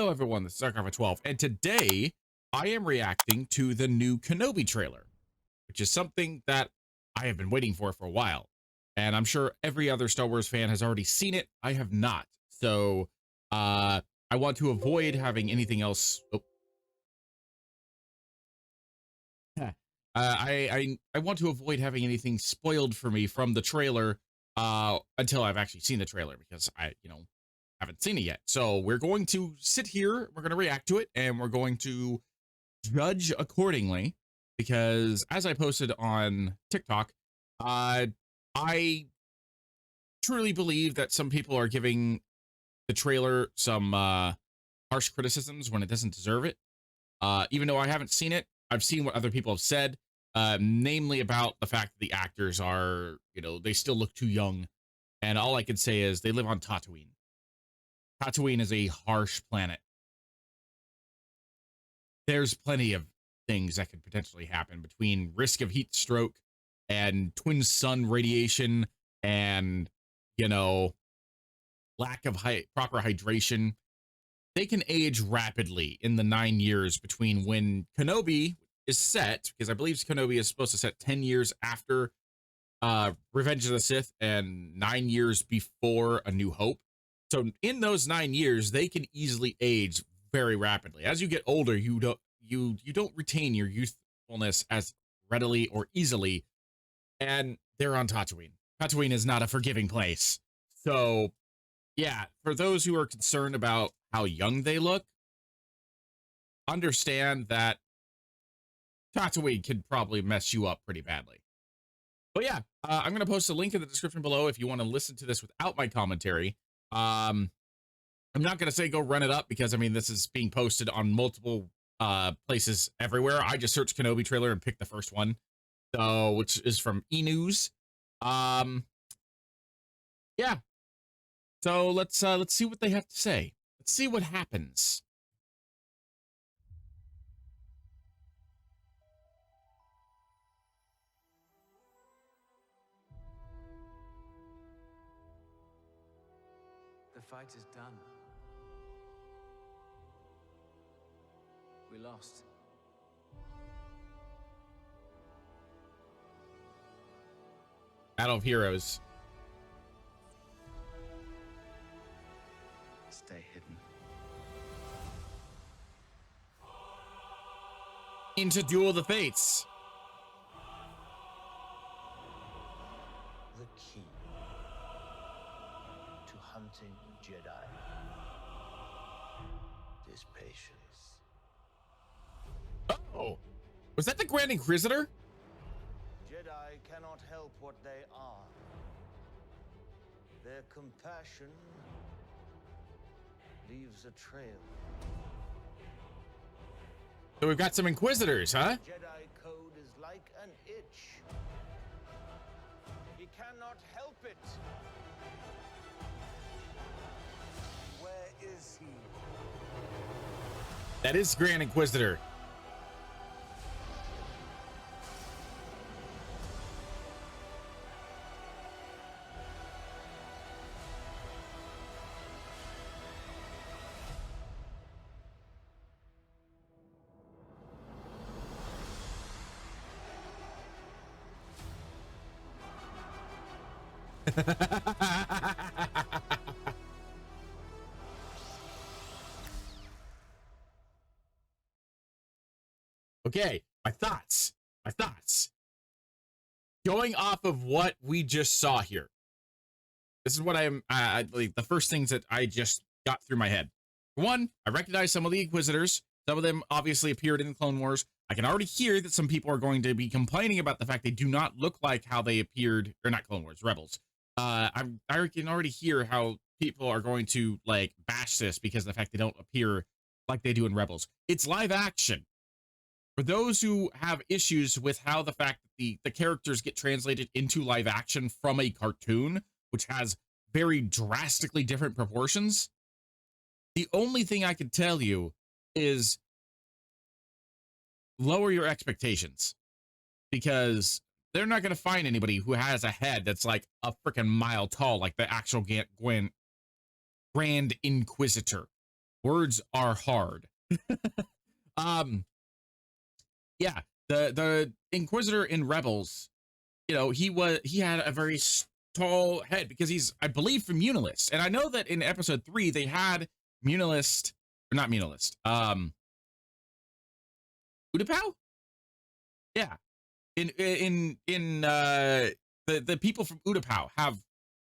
Hello everyone, this is StarCraft12, and today I am reacting to the new Kenobi trailer, which is something that I have been waiting for a while. And I'm sure every other Star Wars fan has already seen it. I have not. So I want to avoid having anything else. Oh. I want to avoid having anything spoiled for me from the trailer until I've actually seen the trailer, because I haven't seen it yet. So we're going to sit here, we're going to react to it, and we're going to judge accordingly, because as I posted on TikTok, I truly believe that some people are giving the trailer some harsh criticisms when it doesn't deserve it. Even though I haven't seen it, I've seen what other people have said, namely about the fact that the actors are, they still look too young. And all I can say is they live on Tatooine. Tatooine is a harsh planet. There's plenty of things that could potentially happen between risk of heat stroke and twin sun radiation and, lack of proper hydration. They can age rapidly in the 9 years between when Kenobi is set, because I believe Kenobi is supposed to set 10 years after Revenge of the Sith and 9 years before A New Hope. So in those 9 years, they can easily age very rapidly. As you get older, you don't retain your youthfulness as readily or easily, and they're on Tatooine. Tatooine is not a forgiving place. So yeah, for those who are concerned about how young they look, understand that Tatooine could probably mess you up pretty badly. But yeah, I'm going to post a link in the description below if you want to listen to this without my commentary. I'm not going to say go run it up, because, I mean, this is being posted on multiple places everywhere. I just searched Kenobi trailer and picked the first one, so which is from E-News. Yeah. So let's see what they have to say. Let's see what happens. The fight is done. We lost. Battle of Heroes. Stay hidden. Into Duel of the Fates. The key to hunting Jedi is patience. Oh, was that the Grand Inquisitor? Jedi cannot help what they are. Their compassion leaves a trail. So we've got some Inquisitors, huh? Jedi code is like an itch. He cannot help it. Where is he? That is Grand Inquisitor. Okay, my thoughts. Going off of what we just saw here, this is what I'm, the first things that I just got through my head. One, I recognize some of the Inquisitors. Some of them obviously appeared in the Clone Wars. I can already hear that some people are going to be complaining about the fact they do not look like how they appeared, or not Clone Wars, Rebels. I can already hear how people are going to, like, bash this because of the fact they don't appear like they do in Rebels. It's live action. For those who have issues with how the fact that the characters get translated into live action from a cartoon, which has very drastically different proportions, the only thing I can tell you is lower your expectations, because they're not going to find anybody who has a head that's like a freaking mile tall, like the actual Grand Inquisitor, Words are hard. um, yeah, the Inquisitor in Rebels, he had a very tall head because he's, I believe, from Munilist, and I know that in episode 3 they had Munilist, or not Munilist, Utapau? Yeah. The people from Utapau have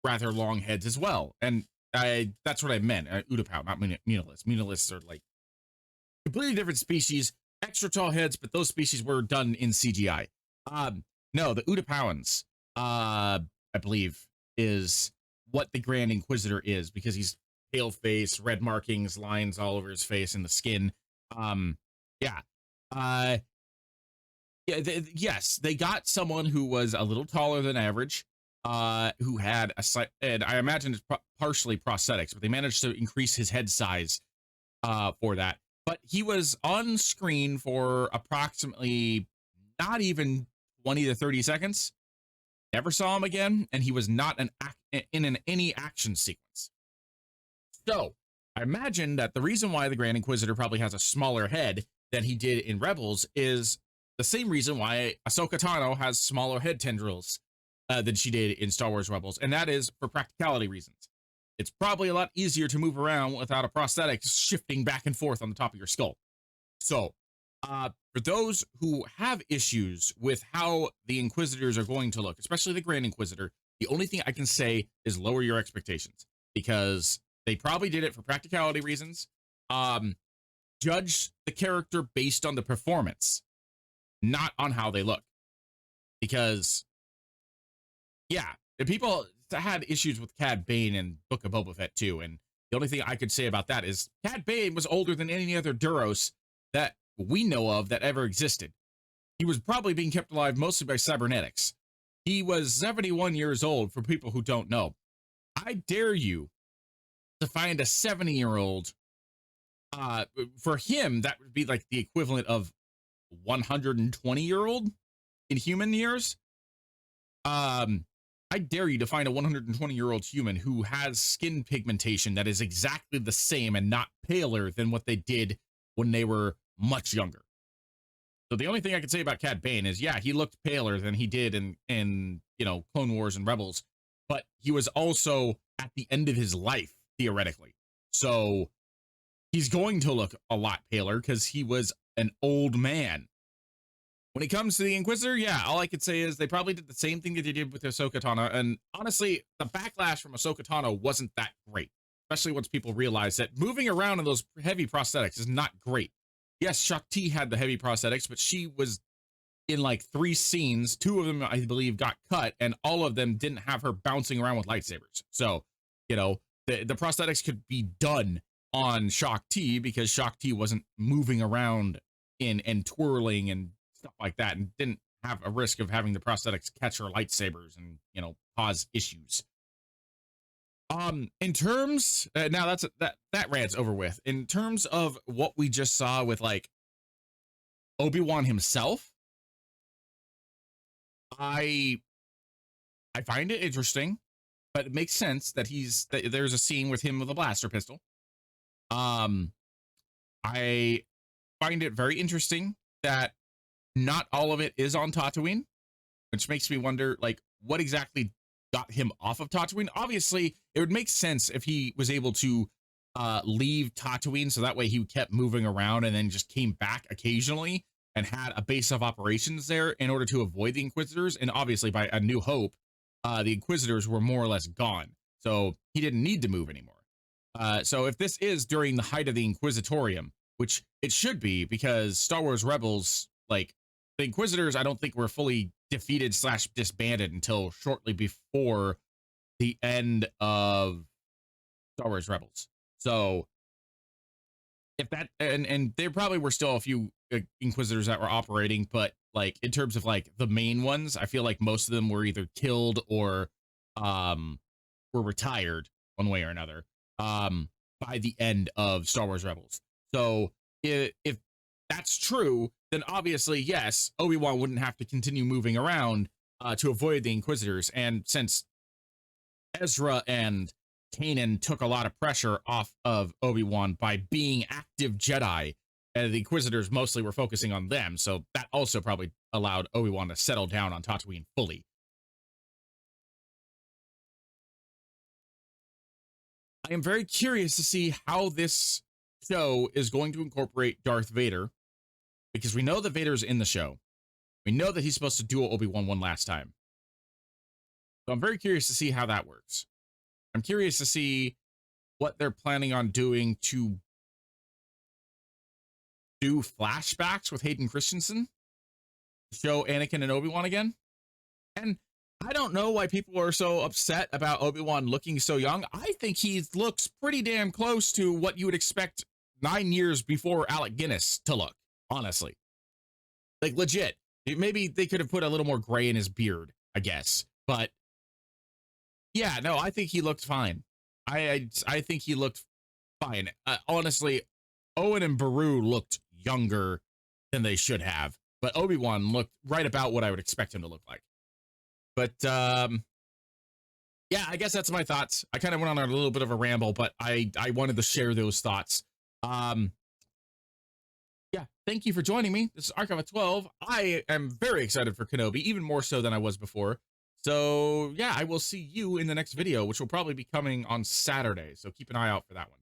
rather long heads as well, and that's what I meant. Utapau, not Munilist. Munilists are like completely different species, extra tall heads, but those species were done in CGI. No, the Utapauans, I believe, is what the Grand Inquisitor is, because he's pale face, red markings, lines all over his face and the skin. Yeah. Yes, they got someone who was a little taller than average, who had and I imagine it's partially prosthetics, but they managed to increase his head size for that. But he was on screen for approximately not even 20 to 30 seconds. Never saw him again, and he was not in any action sequence. So I imagine that the reason why the Grand Inquisitor probably has a smaller head than he did in Rebels is the same reason why Ahsoka Tano has smaller head tendrils than she did in Star Wars Rebels, and that is for practicality reasons. It's probably a lot easier to move around without a prosthetic shifting back and forth on the top of your skull. So, for those who have issues with how the Inquisitors are going to look, especially the Grand Inquisitor, the only thing I can say is lower your expectations, because they probably did it for practicality reasons. Judge the character based on the performance, not on how they look. Because, yeah, the people had issues with Cad Bane and Book of Boba Fett too, and the only thing I could say about that is Cad Bane was older than any other Duros that we know of that ever existed. He was probably being kept alive mostly by cybernetics. He was 71 years old, for people who don't know. I dare you to find a 70-year-old. For him, that would be like the equivalent of 120-year-old in human years. I dare you to find a 120-year-old human who has skin pigmentation that is exactly the same and not paler than what they did when they were much younger. So the only thing I can say about Cad Bane is, yeah, he looked paler than he did in Clone Wars and Rebels, but he was also at the end of his life, theoretically. So he's going to look a lot paler because he was an old man. When it comes to the Inquisitor, yeah, all I could say is they probably did the same thing that they did with Ahsoka Tano, and honestly, the backlash from Ahsoka Tano wasn't that great, especially once people realized that moving around in those heavy prosthetics is not great. Yes, Shakti had the heavy prosthetics, but she was in like 3 scenes. 2 of them, I believe, got cut, and all of them didn't have her bouncing around with lightsabers. So, the prosthetics could be done on Shakti because Shakti wasn't moving around and twirling and stuff like that, and didn't have a risk of having the prosthetics catch her lightsabers and cause issues. In terms now that rant's over with. In terms of what we just saw with like Obi-Wan himself, I find it interesting, but it makes sense that there's a scene with him with a blaster pistol. I find it very interesting that not all of it is on Tatooine, which makes me wonder, like, what exactly got him off of Tatooine. Obviously, it would make sense if he was able to leave Tatooine, so that way he kept moving around and then just came back occasionally and had a base of operations there in order to avoid the Inquisitors. And obviously, by A New Hope, the Inquisitors were more or less gone, so he didn't need to move anymore. So if this is during the height of the Inquisitorium, which it should be, because Star Wars Rebels, like, the Inquisitors, I don't think were fully defeated / disbanded until shortly before the end of Star Wars Rebels. So if that, and there probably were still a few Inquisitors that were operating, but like in terms of like the main ones, I feel like most of them were either killed or were retired one way or another by the end of Star Wars Rebels. So if that's true, then obviously, yes, Obi-Wan wouldn't have to continue moving around to avoid the Inquisitors. And since Ezra and Kanan took a lot of pressure off of Obi-Wan by being active Jedi, and the Inquisitors mostly were focusing on them, so that also probably allowed Obi-Wan to settle down on Tatooine fully. I am very curious to see how this show is going to incorporate Darth Vader, because we know that Vader's in the show. We know that he's supposed to duel Obi-Wan one last time. So I'm very curious to see how that works. I'm curious to see what they're planning on doing to do flashbacks with Hayden Christensen, show Anakin and Obi-Wan again. And I don't know why people are so upset about Obi-Wan looking so young. I think he looks pretty damn close to what you would expect 9 years before Alec Guinness to look, honestly. Like, legit. Maybe they could have put a little more gray in his beard, I guess. But yeah, no, I think he looked fine. I think he looked fine. Honestly, Owen and Beru looked younger than they should have, but Obi-Wan looked right about what I would expect him to look like. But yeah, I guess that's my thoughts. I kind of went on a little bit of a ramble, but I wanted to share those thoughts. Yeah, thank you for joining me. This is Archive of 12. I am very excited for Kenobi, even more so than I was before. So yeah, I will see you in the next video, which will probably be coming on Saturday. So keep an eye out for that one.